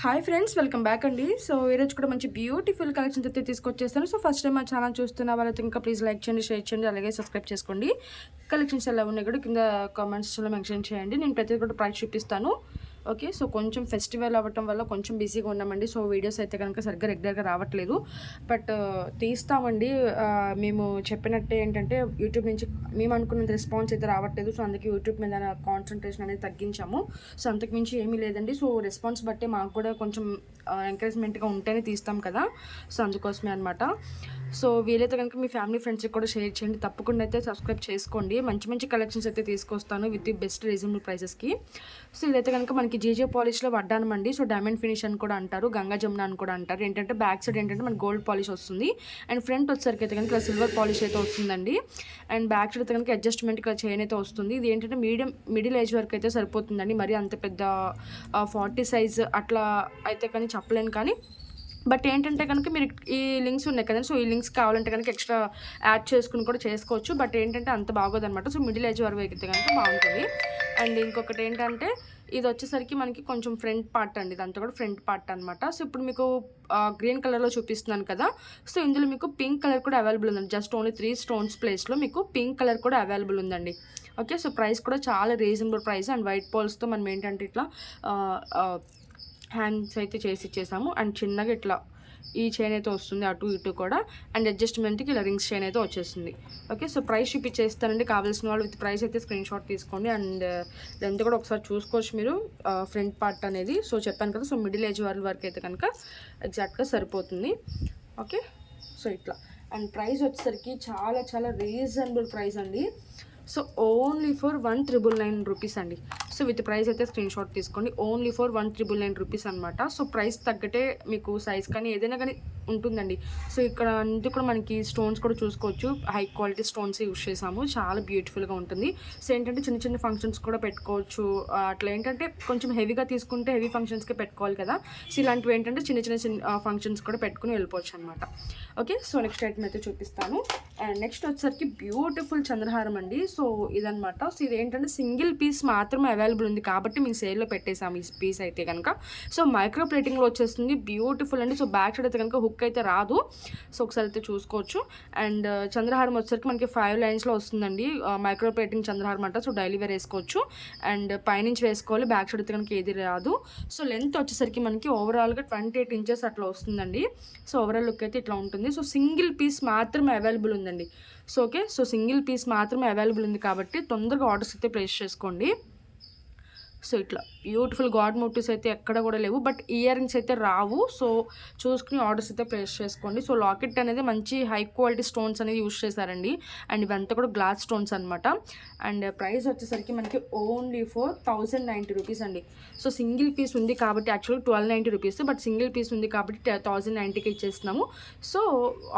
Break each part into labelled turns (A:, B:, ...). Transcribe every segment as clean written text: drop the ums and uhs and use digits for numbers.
A: Hi friends, welcome back అండి. So ఈరోజు కూడా మంచి బ్యూటిఫుల్ కలెక్షన్స్ అయితే తీసుకొచ్చేస్తాను. సో ఫస్ట్ టైం మా ఛానల్ చూస్తున్న వాళ్ళైతే ఇంకా ప్లీజ్ లైక్ చేయండి, షేర్ చేయండి, అలాగే సబ్స్క్రైబ్ చేసుకోండి. కలెక్షన్స్ ఎలా ఉన్నాయి కూడా కింద కామెంట్స్లో మెన్షన్ చేయండి. నేను ప్రతిదీ కూడా ప్రైస్ చూపిస్తాను. ఓకే, సో కొంచెం ఫెస్టివల్ అవ్వటం వల్ల కొంచెం బిజీగా ఉన్నామండి. సో వీడియోస్ అయితే కనుక సరిగ్గా రెగ్యులర్గా రావట్లేదు, బట్ తీస్తామండి. మేము చెప్పినట్టే ఏంటంటే యూట్యూబ్ నుంచి మేము అనుకున్నంత రెస్పాన్స్ అయితే రావట్లేదు. సో అందుకే యూట్యూబ్ మీద కాన్సన్ట్రేషన్ అనేది తగ్గించాము. సో అంతకుమించి ఏమీ లేదండి. సో రెస్పాన్స్ బట్టే మాకు కూడా కొంచెం ఎంకరేజ్మెంట్గా ఉంటేనే తీస్తాం కదా. సో అందుకోసమే అనమాట. సో వీలైతే కనుక మీ ఫ్యామిలీ ఫ్రెండ్స్కి కూడా షేర్ చేయండి. తప్పకుండా అయితే సబ్స్క్రైబ్ చేసుకోండి. మంచి మంచి కలెక్షన్స్ అయితే తీసుకొస్తాను విత్ ది బెస్ట్ రీజనబుల్ ప్రైసెస్కి. సో ఇదైతే కనుక మనకి జీజే పాలిష్లో వడ్డానం అండి. సో డైమండ్ ఫినిష్ అని కూడా అంటారు, గంగా జమున అని కూడా అంటారు. ఏంటంటే బ్యాక్ సైడ్ ఏంటంటే మనకి గోల్డ్ పాలిష్ వస్తుంది, అండ్ ఫ్రంట్ వచ్చేసరికి అయితే కనుక సిల్వర్ పాలిష్ అయితే వస్తుందండి. అండ్ బ్యాక్ సైడ్ అయితే కనుక అడ్జస్ట్మెంట్ ఇక్కడ చైన్ అయితే వస్తుంది. ఇది ఏంటంటే మిడిల్ ఏజ్ వరకు అయితే సరిపోతుందండి. మరి అంత పెద్ద 40 సైజ్ అట్లా అయితే కానీ చెప్పలేను. కానీ బట్ ఏంటంటే కనుక మీరు ఈ లింక్స్ ఉన్నాయి కదండి. సో ఈ లింక్స్ కావాలంటే కనుక ఎక్స్ట్రా యాడ్ చేసుకుని కూడా చేసుకోవచ్చు. బట్ ఏంటంటే అంత బాగోదన్నమాట. సో మిడిల్ ఏజ్ వరకు అయితే కనుక బాగుంటుంది. అండ్ ఇంకొకటి ఏంటంటే ఇది వచ్చేసరికి మనకి కొంచెం ఫ్రంట్ పార్ట్ అండి. ఇదంతా కూడా ఫ్రంట్ పార్ట్ అనమాట. సో ఇప్పుడు మీకు గ్రీన్ కలర్లో చూపిస్తున్నాను కదా. సో ఇందులో మీకు పింక్ కలర్ కూడా అవైలబుల్ ఉందండి. జస్ట్ ఓన్లీ 3 స్టోన్స్ ప్లేస్లో మీకు పింక్ కలర్ కూడా అవైలబుల్ ఉందండి. ఓకే, సో ప్రైస్ కూడా చాలా రీజనబుల్ ప్రైస్. అండ్ వైట్ పాల్స్తో మనం ఏంటంటే ఇట్లా హ్యాండ్స్ అయితే చేసి ఇచ్చేసాము. అండ్ చిన్నగా ఇట్లా ఈ చైన్ అయితే వస్తుంది అటు ఇటు కూడా. అండ్ అడ్జస్ట్మెంట్కి ఇలా రింగ్స్ చైన్ అయితే వచ్చేస్తుంది. ఓకే, సో ప్రైస్ చూపించేస్తానండి. కావాల్సిన వాళ్ళు విత్ ప్రైస్ అయితే స్క్రీన్ షాట్ తీసుకోండి. అండ్ లెంత్ కూడా ఒకసారి చూసుకోవచ్చు మీరు, ఫ్రంట్ పార్ట్ అనేది. సో చెప్పాను కదా, సో మిడిల్ ఏజ్ వరకు అయితే కనుక ఎగ్జాక్ట్గా సరిపోతుంది. ఓకే, సో ఇట్లా. అండ్ ప్రైస్ వచ్చేసరికి చాలా చాలా రీజనబుల్ ప్రైస్ అండి. సో ఓన్లీ ఫర్ 1999 రూపీస్ అండి. సో విత్ ప్రైస్ అయితే స్క్రీన్ షాట్ తీసుకోండి. ఓన్లీ ఫర్ 1999 రూపీస్ అనమాట. సో ప్రైస్ తగ్గట్టే మీకు సైజ్ కానీ ఏదైనా కానీ ఉంటుందండి. సో ఇక్కడ అంతా కూడా మనకి స్టోన్స్ కూడా చూసుకోవచ్చు. హై క్వాలిటీ స్టోన్స్ యూస్ చేసాము, చాలా బ్యూటిఫుల్గా ఉంటుంది. సో ఏంటంటే చిన్న చిన్న ఫంక్షన్స్ కూడా పెట్టుకోవచ్చు. అట్లా ఏంటంటే కొంచెం హెవీగా తీసుకుంటే హెవీ ఫంక్షన్స్కే పెట్టుకోవాలి కదా. సో ఇలాంటివి ఏంటంటే చిన్న చిన్న ఫంక్షన్స్ కూడా పెట్టుకుని వెళ్ళిపోవచ్చు అనమాట. ఓకే, సో నెక్స్ట్ ఐటమ్ అయితే చూపిస్తాను. అండ్ నెక్స్ట్ వచ్చేసరికి బ్యూటిఫుల్ చంద్రహారం అండి. సో ఇదనమాట. సో ఇది ఏంటంటే సింగిల్ పీస్ మాత్రమే అవైలబుల్ ఉంది కాబట్టి మేము సేల్లో పెట్టేసాము ఈ పీస్ అయితే కనుక. సో మైక్రో ప్లేటింగ్లో వచ్చేస్తుంది, బ్యూటిఫుల్ అండి. సో బ్యాక్ సైడ్ అయితే కనుక హుక్ అయితే రాదు. సో ఒకసారి అయితే చూసుకోవచ్చు. అండ్ చంద్రహారం వచ్చేసరికి మనకి 5 లైన్స్లో వస్తుందండి. మైక్రో ప్లేటింగ్ చంద్రహారం అంట. సో డైలీ వేర్ వేసుకోవచ్చు. అండ్ పైనుంచి వేసుకోవాలి, బ్యాక్ సైడ్ అయితే కనుక ఏది రాదు. సో లెంత్ వచ్చేసరికి మనకి ఓవరాల్గా 28 ఇంచెస్ అట్లా వస్తుందండి. సో ఓవరాల్ లుక్ అయితే ఇట్లా ఉంటుంది. సో సింగిల్ పీస్ మాత్రమే అవైలబుల్ ఉందండి. So okay, so single piece మాత్రమే అవైలబుల్ ఉంది కాబట్టి తొందరగా ఆర్డర్స్ అయితే ప్లేస్ చేసుకోండి. సో ఇట్లా బ్యూటిఫుల్ గాడ్ మోటివ్స్ అయితే ఎక్కడ కూడా లేవు, బట్ ఇయర్ రింగ్స్ అయితే రావు. సో చూసుకుని ఆర్డర్స్ అయితే ప్లేస్ చేసుకోండి. సో లాకెట్ అనేది మంచి హై క్వాలిటీ స్టోన్స్ అనేది యూస్ చేశారండి. అండ్ ఇవంతా కూడా గ్లాస్ స్టోన్స్ అనమాట. అండ్ ప్రైస్ వచ్చేసరికి మనకి ఓన్లీ ఫర్ 1090 రూపీస్ అండి. సో సింగిల్ పీస్ ఉంది కాబట్టి యాక్చువల్గా 1290 రూపీస్, బట్ సింగిల్ పీస్ ఉంది కాబట్టి 1090కి ఇచ్చేస్తున్నాము. సో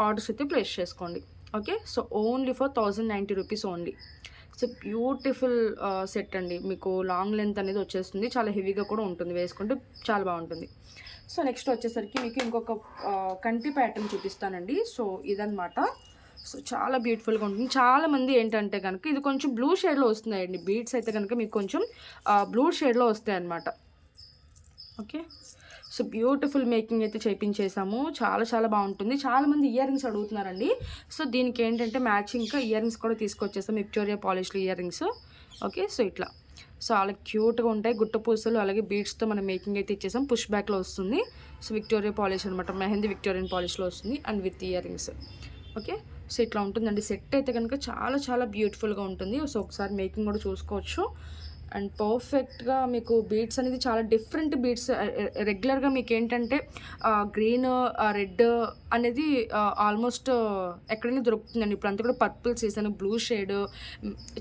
A: ఆర్డర్స్ అయితే ప్లేస్ చేసుకోండి. Okay, so only for 1090 rupees only. So beautiful set అండి. మీకు లాంగ్ లెంత్ అనేది వచ్చేస్తుంది, చాలా హెవీగా కూడా ఉంటుంది, వేసుకుంటే చాలా బాగుంటుంది. సో నెక్స్ట్ వచ్చేసరికి మీకు ఇంకొక కంటి ప్యాటర్న్ చూపిస్తానండి. సో ఇదనమాట. సో చాలా బ్యూటిఫుల్గా ఉంటుంది. చాలామంది ఏంటంటే కనుక ఇది కొంచెం బ్లూ షేడ్లో వస్తున్నాయండి. బీడ్స్ అయితే కనుక మీకు కొంచెం బ్లూ షేడ్లో వస్తాయి అన్నమాట. ఓకే, సో బ్యూటిఫుల్ మేకింగ్ అయితే చేయించేసాము, చాలా చాలా బాగుంటుంది. చాలామంది ఇయర్ రింగ్స్ అడుగుతున్నారండి. సో దీనికి ఏంటంటే మ్యాచింగ్గా ఇయర్ రింగ్స్ కూడా తీసుకొచ్చేసాం, విక్టోరియా పాలిష్లో ఇయర్ రింగ్స్. ఓకే, సో ఇట్లా చాలా క్యూట్గా ఉంటాయి. గుట్ట పూసలు అలాగే బీడ్స్తో మనం మేకింగ్ అయితే ఇచ్చేసాం. పుష్ బ్యాక్లో వస్తుంది. సో విక్టోరియా పాలిష్ అనమాట, మెహందీ విక్టోరియన్ పాలిష్లో వస్తుంది and with ear rings. Okay, so ఇట్లా ఉంటుందండి. సెట్ అయితే కనుక చాలా చాలా బ్యూటిఫుల్గా ఉంటుంది. సో ఒకసారి మేకింగ్ కూడా చూసుకోవచ్చు. అండ్ పర్ఫెక్ట్గా మీకు బీడ్స్ అనేది చాలా డిఫరెంట్ బీడ్స్. రెగ్యులర్గా మీకు ఏంటంటే గ్రీన్ రెడ్ అనేది ఆల్మోస్ట్ ఎక్కడైనా దొరుకుతుందండి. ఇప్పుడు అంతా కూడా పర్పుల్ సీజన్, బ్లూ షేడ్,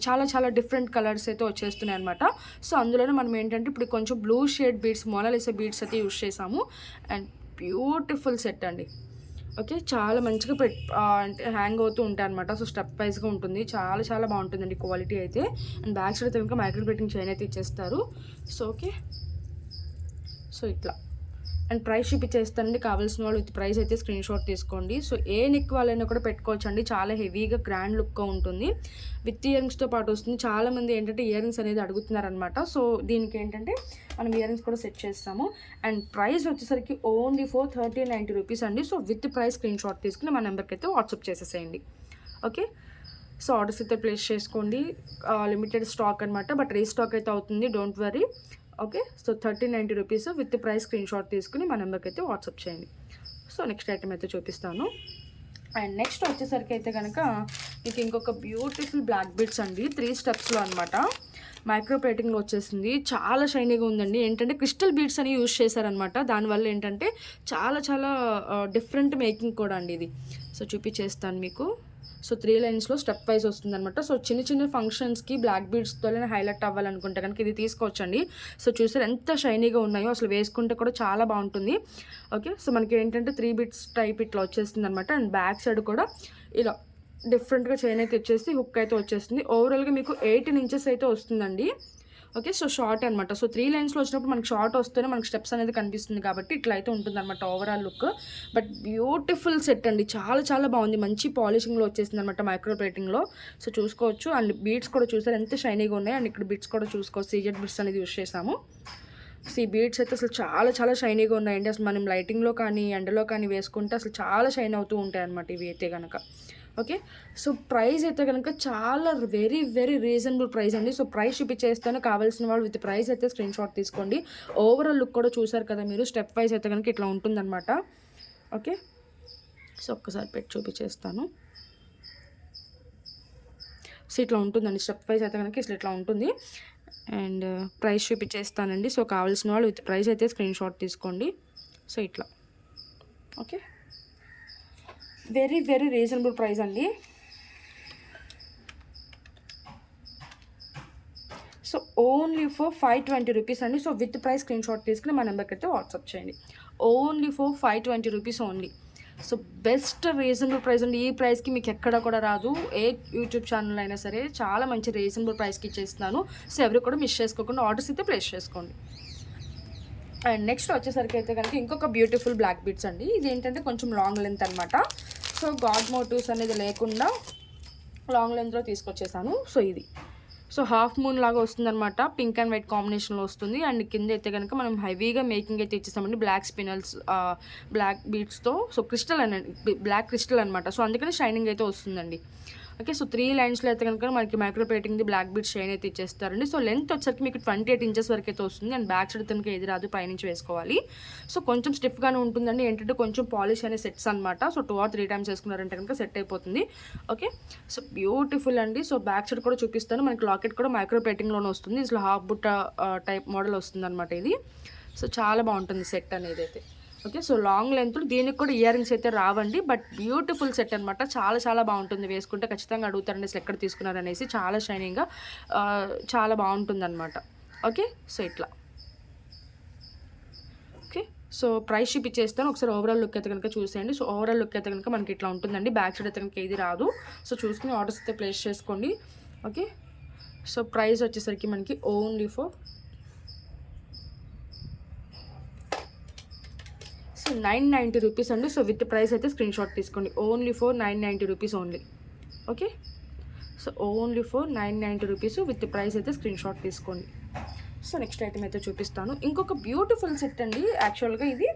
A: చాలా చాలా డిఫరెంట్ కలర్స్ అయితే వచ్చేస్తున్నాయి అనమాట. సో అందులోనే మనం ఏంటంటే ఇప్పుడు కొంచెం blue shade beads, Mona Lisa beads అయితే యూస్ చేసాము. అండ్ బ్యూటిఫుల్ సెట్ అండి. ఓకే, చాలా మంచిగా అంటే హ్యాంగ్ అవుతూ ఉంటాయి అనమాట. సో స్టెప్ వైజ్గా ఉంటుంది, చాలా చాలా బాగుంటుందండి క్వాలిటీ అయితే. అండ్ బ్యాక్ సైడ్ అయితే ఇంకా మైక్రో ప్లేటింగ్ చైన్ అయితే ఇచ్చేస్తారు. సో ఓకే, సో ఇట్లా. అండ్ ప్రైస్ చూపించేస్తానండి. కావాల్సిన వాళ్ళు విత్ ప్రైస్ అయితే స్క్రీన్ షాట్ తీసుకోండి. సో ఏ నెక్ వాళ్ళైనా కూడా పెట్టుకోవచ్చండి. చాలా హెవీగా గ్రాండ్ లుక్గా ఉంటుంది. విత్ ఇయర్ రింగ్స్తో పాటు వస్తుంది. చాలామంది ఏంటంటే ఇయర్ రింగ్స్ అనేది అడుగుతున్నారనమాట. సో దీనికి ఏంటంటే మనం ఇయర్ రింగ్స్ కూడా సెట్ చేస్తాము. అండ్ ప్రైస్ వచ్చేసరికి ఓన్లీ ఫర్ 1390 రూపీస్ అండి. So with price screen shot తీసుకుని మా నెంబర్కి అయితే వాట్సాప్ చేసేసేయండి. ఓకే, సో ఆర్డర్స్ అయితే ప్లేస్ చేసుకోండి. లిమిటెడ్ స్టాక్ అనమాట, బట్ రీస్టాక్ అయితే అవుతుంది, don't worry. Okay, so 1390 rupees with price screen shot తీసుకుని మా నెంబర్కి అయితే వాట్సాప్ చేయండి. సో నెక్స్ట్ ఐటమ్ అయితే చూపిస్తాను. అండ్ నెక్స్ట్ వచ్చేసరికి అయితే కనుక మీకు ఇంకొక బ్యూటిఫుల్ బ్లాక్ బీడ్స్ అండి, 3 స్టెప్స్లో అనమాట. మైక్రో ప్లేటింగ్లో వచ్చేసింది. చాలా షైనీగా ఉందండి. ఏంటంటే క్రిస్టల్ బీడ్స్ అని యూజ్ చేశారనమాట. దానివల్ల ఏంటంటే చాలా చాలా డిఫరెంట్ మేకింగ్ కూడా అండి ఇది. సో చూపించేస్తాను మీకు. సో 3 లైన్స్లో స్టెప్ వైజ్ వస్తుంది అనమాట. సో చిన్న చిన్న ఫంక్షన్స్కి బ్లాక్ బీడ్స్తోనే హైలైట్ అవ్వాలనుకుంటే కనుక ఇది తీసుకోవచ్చండి. సో చూసారు ఎంత షైనీగా ఉన్నాయో, అసలు వేసుకుంటే కూడా చాలా బాగుంటుంది. ఓకే, సో మనకి ఏంటంటే 3 బీడ్స్ టైప్ ఇట్లా వచ్చేస్తుంది అనమాట. అండ్ బ్యాక్ సైడ్ కూడా ఇలా డిఫరెంట్గా చైన్ అయితే వచ్చేసి హుక్ అయితే వచ్చేస్తుంది. ఓవరాల్గా మీకు 18 ఇంచెస్ అయితే వస్తుందండి. ఓకే, సో షార్ట్ అనమాట. సో 3 లైన్స్లో వచ్చినప్పుడు మనకి షార్ట్ వస్తేనే మనకి స్టెప్స్ అనేది కనిపిస్తుంది కాబట్టి ఇట్లా అయితే ఉంటుంది అనమాట overall look. But beautiful set అండి, చాలా చాలా బాగుంది. మంచి పాలిషింగ్లో వచ్చేసింది అనమాట మైక్రో ప్లేటింగ్లో. సో చూసుకోవచ్చు. అండ్ బీడ్స్ కూడా చూసారు ఎంత షైనీగా ఉన్నాయి. అండ్ ఇక్కడ బిట్స్ కూడా చూసుకోవచ్చు, సీజెడ్ బిట్స్ అనేది యూస్ చేసాము. సో ఈ బీడ్స్ అయితే అసలు చాలా చాలా షైనీగా ఉన్నాయండి. అసలు మనం లైటింగ్లో కానీ ఎండలో కానీ వేసుకుంటే అసలు చాలా షైన్ అవుతూ ఉంటాయి అనమాట ఇవి అయితే కనుక. ఓకే, సో ప్రైస్ అయితే కనుక చాలా వెరీ వెరీ రీజనబుల్ ప్రైస్ అండి. సో ప్రైస్ చూపించేస్తాను. కావాల్సిన వాళ్ళు విత్ ప్రైస్ అయితే స్క్రీన్ షాట్ తీసుకోండి. ఓవరాల్ లుక్ కూడా చూసారు కదా మీరు. స్టెప్ వైజ్ అయితే కనుక ఇట్లా ఉంటుందన్నమాట. ఓకే, సో ఒక్కసారి పెట్టి చూపించేస్తాను. సో ఇట్లా ఉంటుందండి. స్టెప్ వైజ్ అయితే కనుక ఇట్లా ఉంటుంది. And price చూపించేస్తానండి. సో కావాల్సిన వాళ్ళు విత్ ప్రైస్ అయితే స్క్రీన్ షాట్ తీసుకోండి. సో ఇట్లా okay, very very reasonable price అండి. సో ఓన్లీ ఫర్ 520 రూపీస్ అండి. So with price screen shot తీసుకుని మా నెంబర్కి అయితే వాట్సాప్ చేయండి. Only for 520 rupees only. So best reasonable price అండి. ఈ ప్రైస్కి మీకు ఎక్కడ కూడా రాదు. ఏ యూట్యూబ్ ఛానల్ అయినా సరే చాలా మంచి రీజనబుల్ ప్రైస్కి ఇచ్చేస్తున్నాను. సో ఎవరు కూడా మిస్ చేసుకోకుండా ఆర్డర్స్ అయితే ప్లేస్ చేసుకోండి. అండ్ నెక్స్ట్ వచ్చేసరికి అయితే కనుక ఇంకొక బ్యూటిఫుల్ బ్లాక్ బీడ్స్ అండి. ఇది ఏంటంటే కొంచెం లాంగ్ లెంత్ అనమాట. సో గాడ్ మోటివ్స్ అనేది లేకుండా లాంగ్ లెంత్లో తీసుకొచ్చేసాను. సో ఇది సో హాఫ్ మూన్ లాగా వస్తుందన్నమాట. పింక్ అండ్ వైట్ కాంబినేషన్లో వస్తుంది. అండ్ కింద అయితే కనుక మనం హెవీగా మేకింగ్ అయితే ఇచ్చేస్తామండి. బ్లాక్ స్పినల్స్ బ్లాక్ బీడ్స్తో. సో క్రిస్టల్ అని బ్లాక్ క్రిస్టల్ అనమాట. సో అందుకని షైనింగ్ అయితే వస్తుందండి. ఓకే, సో 3 లైన్స్లో అయితే కనుక మనకి మైక్రో ప్లేటింగ్ది బ్లాక్ బీడ్స్ చైన్ అయితే ఇచ్చేస్తారండి. సో లెంత్ వచ్చరికి మీకు 28 ఇంచెస్ వరకు అయితే వస్తుంది. అండ్ బ్యాక్ సైడ్ కనుక ఏది రాదు, పైనుంచి వేసుకోవాలి. సో కొంచెం స్టిఫ్గానే ఉంటుందండి. ఏంటంటే కొంచెం పాలిష్ అనే సెట్స్ అనమాట. సో 2 or 3 టైమ్స్ వేసుకున్నారంటే కనుక సెట్ అయిపోతుంది. ఓకే, సో బ్యూటిఫుల్ అండి. సో బ్యాక్ సైడ్ కూడా చూపిస్తాను. మనకి లాకెట్ కూడా మైక్రో ప్లేటింగ్లోనే వస్తుంది. ఇట్లా హాఫ్ బుట్ట టైప్ మోడల్ వస్తుంది అనమాట ఇది. సో చాలా బాగుంటుంది సెట్ అనేది అయితే. ఓకే, సో లాంగ్ లెంత్, దీనికి కూడా ఇయర్ రింగ్స్ అయితే రావండి. బట్ బ్యూటిఫుల్ సెట్ అనమాట. చాలా చాలా బాగుంటుంది. వేసుకుంటే ఖచ్చితంగా అడుగుతారండి అసలు ఎక్కడ తీసుకున్నారనేసి. చాలా షైనింగ్గా చాలా బాగుంటుంది అనమాట. ఓకే, సో ఇట్లా. ఓకే, సో ప్రైస్ చూపించేస్తాను. ఒకసారి ఓవరాల్ లుక్ అయితే కనుక చూసేయండి. సో ఓవరాల్ లుక్ అయితే కనుక మనకి ఇట్లా ఉంటుందండి. బ్యాక్ సైడ్ అయితే కనుక ఏది రాదు. సో చూసుకుని ఆర్డర్స్ అయితే ప్లేస్ చేసుకోండి. ఓకే, సో ప్రైస్ వచ్చేసరికి మనకి ఓన్లీ ఫర్ 990 రూపీస్ అండి. సో విత్ ప్రైస్ అయితే స్క్రీన్ షాట్ తీసుకోండి. Only for 990 rupees only. Okay, so only for 990 rupees with price అయితే స్క్రీన్ షాట్ తీసుకోండి. సో నెక్స్ట్ ఐటమ్ అయితే చూపిస్తాను. ఇంకొక బ్యూటిఫుల్ సెట్ అండి. యాక్చువల్గా ఇది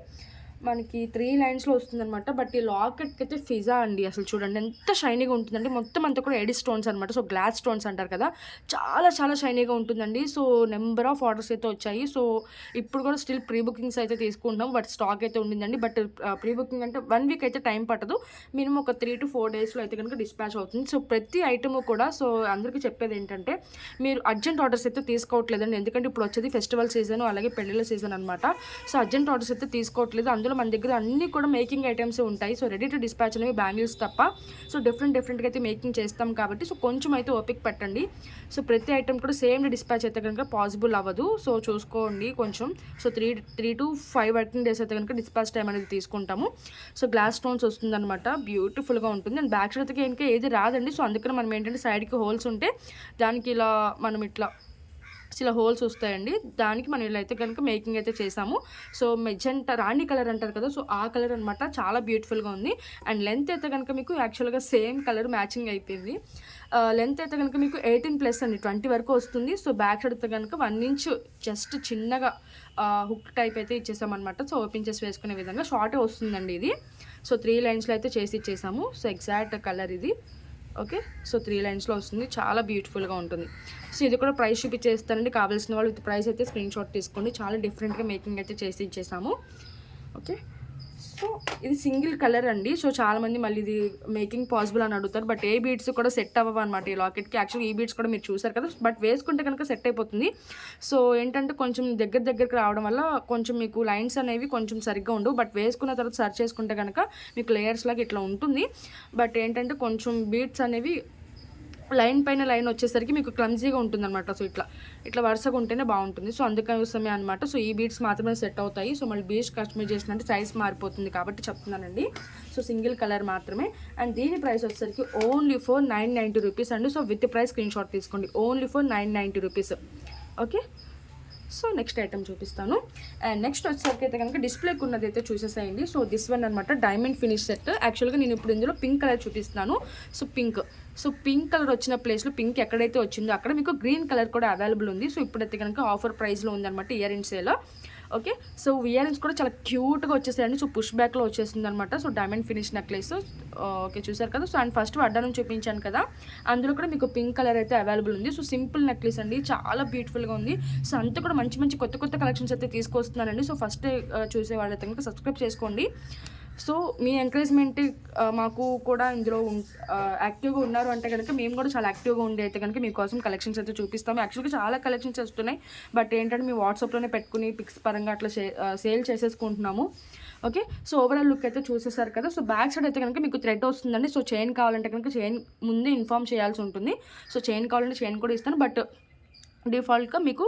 A: మనకి 3 లైన్స్లో వస్తుందన్నమాట. బట్ ఈ లాకెట్కి అయితే ఫిజా అండి. అసలు చూడండి ఎంత షైనీగా ఉంటుందండి. మొత్తం అంతా కూడా ఎడి స్టోన్స్ అనమాట. సో గ్లాస్ స్టోన్స్ అంటారు కదా, చాలా చాలా షైనీగా ఉంటుందండి. సో నెంబర్ ఆఫ్ ఆర్డర్స్ అయితే వచ్చాయి. సో ఇప్పుడు కూడా స్టిల్ ప్రీ బుకింగ్స్ అయితే తీసుకుంటాం. బట్ స్టాక్ అయితే ఉండిందండి. బట్ ప్రీ బుకింగ్ అంటే 1 వీక్ అయితే టైం పట్టదు. మినిమం ఒక 3 to 4 డేస్లో అయితే కనుక డిస్పాచ్ అవుతుంది. సో ప్రతి ఐటమ్ కూడా సో అందరికీ చెప్పేది ఏంటంటే మీరు అర్జెంట్ ఆర్డర్స్ అయితే తీసుకోవట్లేదండి. ఎందుకంటే ఇప్పుడు వచ్చేది ఫెస్టివల్ సీజన్, అలాగే పెళ్ళిళ్ళ సీజన్ అనమాట. సో అర్జెంట్ ఆర్డర్స్ అయితే తీసుకోవట్లేదు. అందులో మన దగ్గర అన్నీ కూడా మేకింగ్ ఐటమ్స్ ఉంటాయి. సో రెడీ టు డిస్పాచ్ అనేవి బ్యాంగిల్స్ తప్ప. సో డిఫరెంట్గా అయితే మేకింగ్ చేస్తాం కాబట్టి సో కొంచెం అయితే ఓపిక పెట్టండి. సో ప్రతి ఐటమ్ కూడా సేమ్ డిస్పాచ్ అయితే కనుక పాసిబుల్ అవ్వదు. సో చూసుకోండి కొంచెం. సో 3 to 5 వర్కింగ్ డేస్ అయితే కనుక డిస్పాచ్ టైం అనేది తీసుకుంటాము. సో గ్లాస్ స్టోన్స్ వస్తుందన్నమాట. బ్యూటిఫుల్గా ఉంటుంది. అండ్ బ్యాక్ సైడ్ అయితే ఏది రాదండి. సో అందుకని మనం ఏంటంటే సైడ్కి హోల్స్ ఉంటే దానికి ఇలా మనం ఇట్లా ఇలా హోల్స్ వస్తాయండి. దానికి మనం ఇలా అయితే కనుక మేకింగ్ అయితే చేసాము. సో మెజెంటా రాణి కలర్ అంటారు కదా, సో ఆ కలర్ అనమాట. చాలా బ్యూటిఫుల్గా ఉంది. అండ్ లెంత్ అయితే కనుక మీకు యాక్చువల్గా సేమ్ కలర్ మ్యాచింగ్ అయిపోయింది. లెంత్ అయితే కనుక మీకు 18+ అండి, 20 వరకు వస్తుంది. సో బ్యాక్ సైడ్ అయితే కనుక 1 ఇంచ్ జస్ట్ చిన్నగా హుక్ టైప్ అయితే ఇచ్చేసామన్నమాట. సో ఓపెన్ చేసి వేసుకునే విధంగా షార్టే వస్తుందండి ఇది. సో 3 లైన్స్లో అయితే చేసి ఇచ్చేసాము. సో ఎగ్జాక్ట్ కలర్ ఇది. ఓకే, సో 3 లైన్స్లో వస్తుంది. చాలా బ్యూటిఫుల్గా ఉంటుంది. సో ఇది కూడా ప్రైస్ చూపించేస్తానండి. కావాల్సిన వాళ్ళు విత్ ప్రైస్ అయితే స్క్రీన్ షాట్ తీసుకోండి. చాలా డిఫరెంట్గా మేకింగ్ అయితే చేసి ఇచ్చేసాము. ఓకే, సో ఇది సింగిల్ కలర్ అండి. సో చాలామంది మళ్ళీ ఇది మేకింగ్ పాసిబుల్ అని అడుగుతారు, బట్ ఏ బీడ్స్ కూడా సెట్ అవ్వవు అనమాట ఈ లాకెట్కి. యాక్చువల్లీ ఈ బీడ్స్ కూడా మీరు చూసారు కదా, బట్ వేసుకుంటే కనుక సెట్ అయిపోతుంది. సో ఏంటంటే కొంచెం దగ్గరికి రావడం వల్ల కొంచెం మీకు లైన్స్ అనేవి కొంచెం సరిగ్గా ఉండవు, బట్ వేసుకున్న తర్వాత సర్చ్ చేసుకుంటే కనుక మీకు లేయర్స్ లాగా ఇట్లా ఉంటుంది. బట్ ఏంటంటే కొంచెం బీడ్స్ అనేవి లైన్ పైన లైన్ వచ్చేసరికి మీకు క్లమ్జీగా ఉంటుంది అనమాట. సో ఇట్లా వరుసగా ఉంటేనే బాగుంటుంది. సో అందుకోసమే అనమాట. సో ఈ బీడ్స్ మాత్రమే సెట్ అవుతాయి. సో మళ్ళీ బీడ్స్ కస్టమైజ్ చేసినట్టు సైజ్ మారిపోతుంది కాబట్టి చెప్తున్నానండి. సో సింగిల్ కలర్ మాత్రమే. అండ్ దీని ప్రైస్ వచ్చేసరికి ఓన్లీ ఫర్ 990 రూపీస్ అండి. So with price screenshot తీసుకోండి. Only for 990 rupees. Okay, so next item చూపిస్తాను. అండ్ నెక్స్ట్ వచ్చేసరికి అయితే కనుక డిస్ప్లేకి ఉన్నది అయితే చూసేసేయండి. సో దిస్ వన్ అనమాట, డైమండ్ ఫినిష్ సెట్. యాక్చువల్గా నేను ఇప్పుడు ఇందులో పింక్ కలర్ చూపిస్తున్నాను. సో పింక్ కలర్ వచ్చిన ప్లేస్లో పింక్ ఎక్కడైతే వచ్చిందో అక్కడ మీకు గ్రీన్ కలర్ కూడా అవైలబుల్ ఉంది. సో ఇప్పుడైతే కనుక ఆఫర్ ప్రైస్లో ఉందన్నమాట ear rings sale. Okay, so ear rings కూడా చాలా క్యూట్గా వచ్చేసాయండి. సో పుష్ బ్యాక్లో వచ్చేస్తుంది అనమాట. So diamond finish necklace. Okay, చూసారు కదా. సో అండ్ ఫస్ట్ వడ్డానం చూపించాను కదా, అందులో కూడా మీకు పింక్ కలర్ అయితే అవైలబుల్ ఉంది. సో సింపుల్ నెక్లెస్ అండి, చాలా బ్యూటిఫుల్గా ఉంది. సో అంతా కూడా మంచి కొత్త కలెక్షన్స్ అయితే తీసుకొస్తున్నానండి. సో ఫస్ట్ చూసే వాళ్ళైతే కనుక సబ్స్క్రైబ్ చేసుకోండి. సో మీ ఎంకరేజ్మెంట్ మాకు కూడా ఇందులో యాక్టివ్గా ఉన్నారు అంటే కనుక మేము కూడా చాలా యాక్టివ్గా ఉండి అయితే కనుక మీకోసం కలెక్షన్స్ అయితే చూపిస్తాము. యాక్చువల్గా చాలా కలెక్షన్స్ వస్తున్నాయి, బట్ ఏంటంటే మేము వాట్సాప్లోనే పెట్టుకుని పిక్స్ పరంగా అట్లా సేల్ చేసేసుకుంటున్నాము. ఓకే, సో ఓవరాల్ లుక్ అయితే చూసేసారు కదా. సో బ్యాక్ సైడ్ అయితే కనుక మీకు థ్రెడ్ వస్తుందండి. సో చైన్ కావాలంటే కనుక చైన్ ముందే ఇన్ఫామ్ చేయాల్సి ఉంటుంది. సో చైన్ కావాలంటే చైన్ కూడా ఇస్తాను, బట్ డిఫాల్ట్గా మీకు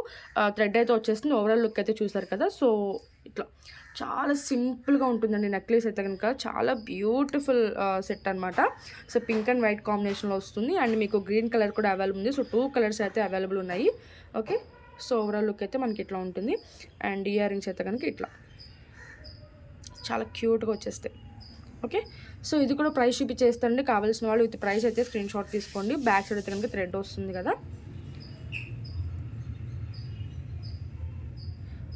A: థ్రెడ్ అయితే వచ్చేస్తుంది. ఓవరాల్ లుక్ అయితే చూసారు కదా. సో ఇట్లా చాలా సింపుల్గా ఉంటుందండి నెక్లెస్ అయితే కనుక. చాలా బ్యూటిఫుల్ సెట్ అనమాట. సో పింక్ అండ్ వైట్ కాంబినేషన్లో వస్తుంది. అండ్ మీకు గ్రీన్ కలర్ కూడా అవైలబుల్ ఉంది. సో 2 కలర్స్ అయితే అవైలబుల్ ఉన్నాయి. ఓకే, సో ఓవరాల్ లుక్ అయితే మనకి ఇట్లా ఉంటుంది. అండ్ ఇయర్ రింగ్స్ అయితే కనుక ఇట్లా చాలా క్యూట్గా వచ్చేస్తాయి. ఓకే, సో ఇది కూడా ప్రైస్ చూపించేస్తానండి. కావాల్సిన వాళ్ళు విత్ ప్రైస్ అయితే స్క్రీన్ షాట్ తీసుకోండి. బ్యాక్ సైడ్ అయితే కనుక థ్రెడ్ వస్తుంది కదా.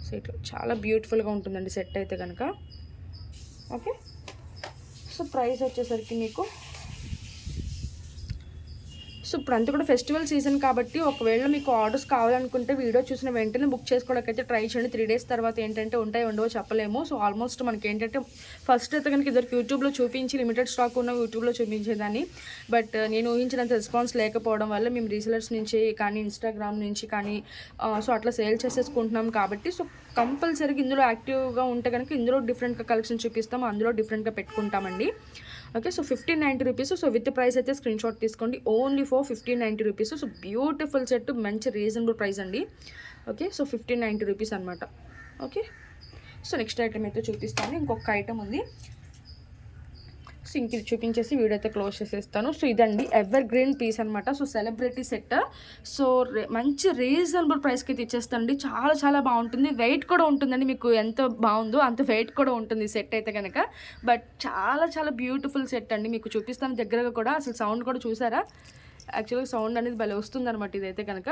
A: సో ఇట్లా చాలా బ్యూటిఫుల్గా ఉంటుందండి సెట్ అయితే కనుక. ఓకే, సో ప్రైస్ వచ్చేసరికి మీకు సో ఇప్పుడు అంతా కూడా ఫెస్టివల్ సీజన్ కాబట్టి ఒకవేళ మీకు ఆర్డర్స్ కావాలనుకుంటే వీడియో చూసిన వెంటనే బుక్ చేసుకోవడానికి అయితే ట్రై చేయండి. 3 డేస్ తర్వాత ఏంటంటే ఉంటాయి ఉండవో చెప్పలేము. సో ఆల్మోస్ట్ మనకి ఏంటంటే ఫస్ట్ అయితే కనుక ఇద్దరికి యూట్యూబ్లో చూపించి లిమిటెడ్ స్టాక్ ఉన్న యూట్యూబ్లో చూపించేదాన్ని, బట్ నేను ఊహించినంత రెస్పాన్స్ లేకపోవడం వల్ల మేము రీసెలర్స్ నుంచి కానీ ఇన్స్టాగ్రామ్ నుంచి కానీ సో అట్లా సేల్ చేసేసుకుంటున్నాం కాబట్టి సో కంపల్సరీగా ఇందులో యాక్టివ్గా ఉంటే కనుక ఇందులో డిఫరెంట్గా కలెక్షన్ చూపిస్తాము, అందులో డిఫరెంట్గా పెట్టుకుంటామండి. Okay, so 1590 rupees. So with price అయితే స్క్రీన్ షాట్ తీసుకోండి. Only for 1590 rupees. So beautiful set, మంచి రీజనబుల్ ప్రైస్ అండి. ఓకే, సో 1590 రూపీస్ అనమాట. ఓకే, సో నెక్స్ట్ ఐటమ్ అయితే చూపిస్తాను. ఇంకొక ఐటమ్ ఉంది. సో ఇంక ఇది చూపించేసి వీడియో అయితే క్లోజ్ చేసేస్తాను. సో ఇదండి ఎవర్ గ్రీన్ పీస్ అనమాట. So celebrity set. సో మంచి రీజనబుల్ ప్రైస్కి అయితే ఇచ్చేస్తానండి. చాలా బాగుంటుంది. వెయిట్ కూడా ఉంటుందండి. మీకు ఎంత బాగుందో అంత వెయిట్ కూడా ఉంటుంది సెట్ అయితే కనుక. బట్ చాలా బ్యూటిఫుల్ సెట్ అండి. మీకు చూపిస్తాను దగ్గరగా కూడా. అసలు సౌండ్ కూడా చూసారా, యాక్చువల్గా సౌండ్ అనేది భలే వస్తుంది అనమాట ఇదైతే కనుక.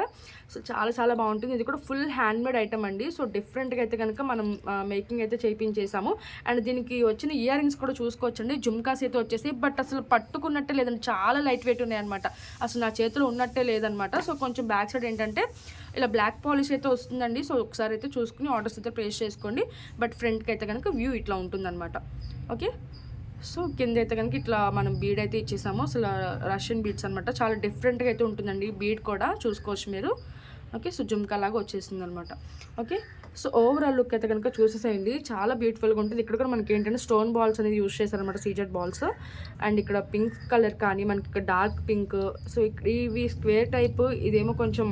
A: సో చాలా బాగుంటుంది. ఇది కూడా ఫుల్ హ్యాండ్మేడ్ ఐటమ్ అండి. సో డిఫరెంట్గా అయితే కనుక మనం మేకింగ్ అయితే చేయించేసాము. అండ్ దీనికి వచ్చిన ఇయర్ రింగ్స్ కూడా చూసుకోవచ్చండి. జుమ్కాస్ అయితే వచ్చేసి, బట్ అసలు పట్టుకున్నట్టే లేదండి, చాలా లైట్ వెయిట్ ఉన్నాయి అనమాట. అసలు నా చేతిలో ఉన్నట్టే లేదనమాట. సో కొంచెం బ్యాక్ సైడ్ ఏంటంటే ఇలా బ్లాక్ పాలిష్ అయితే వస్తుందండి. సో ఒకసారి అయితే చూసుకుని ఆర్డర్స్ అయితే ప్లేస్ చేసుకోండి. బట్ ఫ్రంట్కి అయితే కనుక వ్యూ ఇట్లా ఉంటుందన్నమాట. ఓకే, సో కింద అయితే కనుక ఇట్లా మనం బీడ్ అయితే ఇచ్చేసాము. అసలు రష్యన్ బీడ్స్ అనమాట. చాలా డిఫరెంట్గా అయితే ఉంటుందండి బీడ్ కూడా, చూసుకోవచ్చు మీరు. ఓకే, సో జుమ్కా లాగా వచ్చేసింది అనమాట. ఓకే, సో ఓవరాల్ లుక్ అయితే కనుక చూసేసేయండి. చాలా బ్యూటిఫుల్గా ఉంటుంది. ఇక్కడ కూడా మనకి ఏంటంటే స్టోన్ బాల్స్ అనేది యూజ్ చేశారనమాట, సీజెడ్ బాల్స్. అండ్ ఇక్కడ పింక్ కలర్ కానీ మనకి ఇక్కడ డార్క్ పింక్. సో ఇవి స్క్వేర్ టైప్, ఇదేమో కొంచెం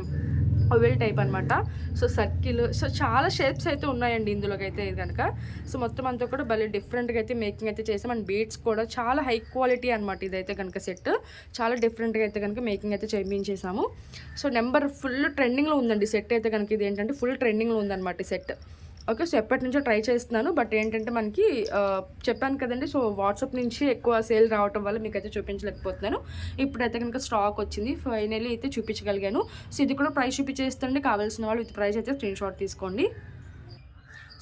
A: ఓవెల్ టైప్ అనమాట. సో సర్కిల్, సో చాలా షేప్స్ అయితే ఉన్నాయండి ఇందులోకి అయితే ఇది కనుక. సో మొత్తం అంతా కూడా భలే డిఫరెంట్గా అయితే మేకింగ్ అయితే చేసాం. అండ్ బీడ్స్ కూడా చాలా హై క్వాలిటీ అనమాట ఇదైతే కనుక సెట్. చాలా డిఫరెంట్గా అయితే కనుక మేకింగ్ అయితే చేయించేసాము. సో నెంబర్ ఫుల్ ట్రెండింగ్లో ఉందండి సెట్ అయితే కనుక. ఇది ఏంటంటే ఫుల్ ట్రెండింగ్లో ఉందన్నమాట ఈ సెట్. ఓకే. సో ఎప్పటి నుంచో ట్రై చేస్తున్నాను. బట్ ఏంటంటే మనకి చెప్పాను కదండి, సో వాట్సాప్ నుంచి ఎక్కువ సేల్ రావటం వల్ల మీకైతే చూపించలేకపోతున్నాను. ఇప్పుడైతే కనుక స్టాక్ వచ్చింది, ఫైనల్లీ అయితే చూపించగలిగాను. సో ఇది కూడా ప్రైస్ చూపించేస్తుంది. కావాల్సిన వాళ్ళు విత్ ప్రైస్ అయితే స్క్రీన్ షాట్ తీసుకోండి.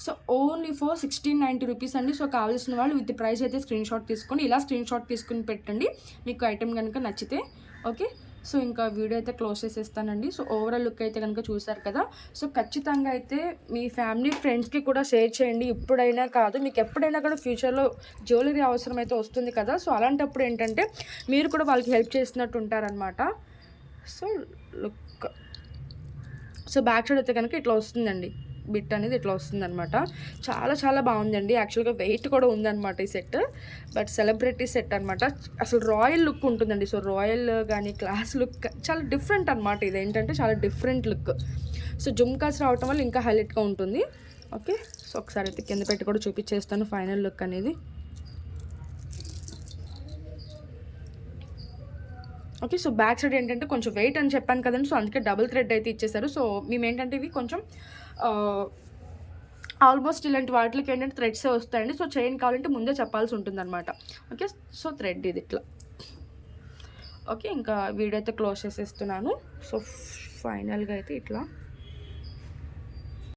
A: సో ఓన్లీ ఫర్ 1690 రూపీస్ అండి. సో కావాల్సిన వాళ్ళు విత్ ప్రైస్ అయితే స్క్రీన్ షాట్ తీసుకొని ఇలా స్క్రీన్ షాట్ తీసుకుని పెట్టండి మీకు ఐటెం కనుక నచ్చితే. ఓకే. సో ఇంకా వీడియో అయితే క్లోజ్ చేసేస్తానండి. సో ఓవరాల్ లుక్ అయితే కనుక చూసారు కదా. సో ఖచ్చితంగా అయితే మీ ఫ్యామిలీ ఫ్రెండ్స్కి కూడా షేర్ చేయండి. ఇప్పుడైనా కాదు, మీకు ఎప్పుడైనా కూడా ఫ్యూచర్లో జ్యువెలరీ అవసరం అయితే వస్తుంది కదా. సో అలాంటప్పుడు ఏంటంటే మీరు కూడా వాళ్ళకి హెల్ప్ చేసినట్టు ఉంటారనమాట. So look, so back side అయితే కనుక ఇట్లా వస్తుందండి, బిట్ అనేది ఇట్లా వస్తుందన్నమాట. చాలా చాలా బాగుందండి. యాక్చువల్గా వెయిట్ కూడా ఉందన్నమాట ఈ సెట్. బట్ సెలబ్రిటీ సెట్ అనమాట. అసలు రాయల్ లుక్ ఉంటుందండి. సో రాయల్ కానీ క్లాస్ లుక్ చాలా డిఫరెంట్ అనమాట. ఇది ఏంటంటే చాలా డిఫరెంట్ లుక్. సో జుమ్కాస్ రావటం వల్ల ఇంకా హైలైట్గా ఉంటుంది. ఓకే. సో ఒకసారి అయితే కింద పెట్టి కూడా చూపించేస్తాను ఫైనల్ లుక్ అనేది. ఓకే. సో బ్యాక్ సైడ్ ఏంటంటే కొంచెం వెయిట్ అని చెప్పాను కదండి. సో అందుకే డబుల్ థ్రెడ్ అయితే ఇచ్చేసారు. సో మేము ఏంటంటే ఇవి కొంచెం ఆల్మోస్ట్ ఇలాంటి వాటికి ఏంటంటే థ్రెడ్సే వస్తాయండి. సో చైన్ కావాలంటే ముందే చెప్పాల్సి ఉంటుందన్నమాట. ఓకే. సో థ్రెడ్ ఇది ఇట్లా. ఓకే. ఇంకా వీడియో అయితే క్లోజ్ చేసేస్తున్నాను. సో ఫైనల్గా అయితే ఇట్లా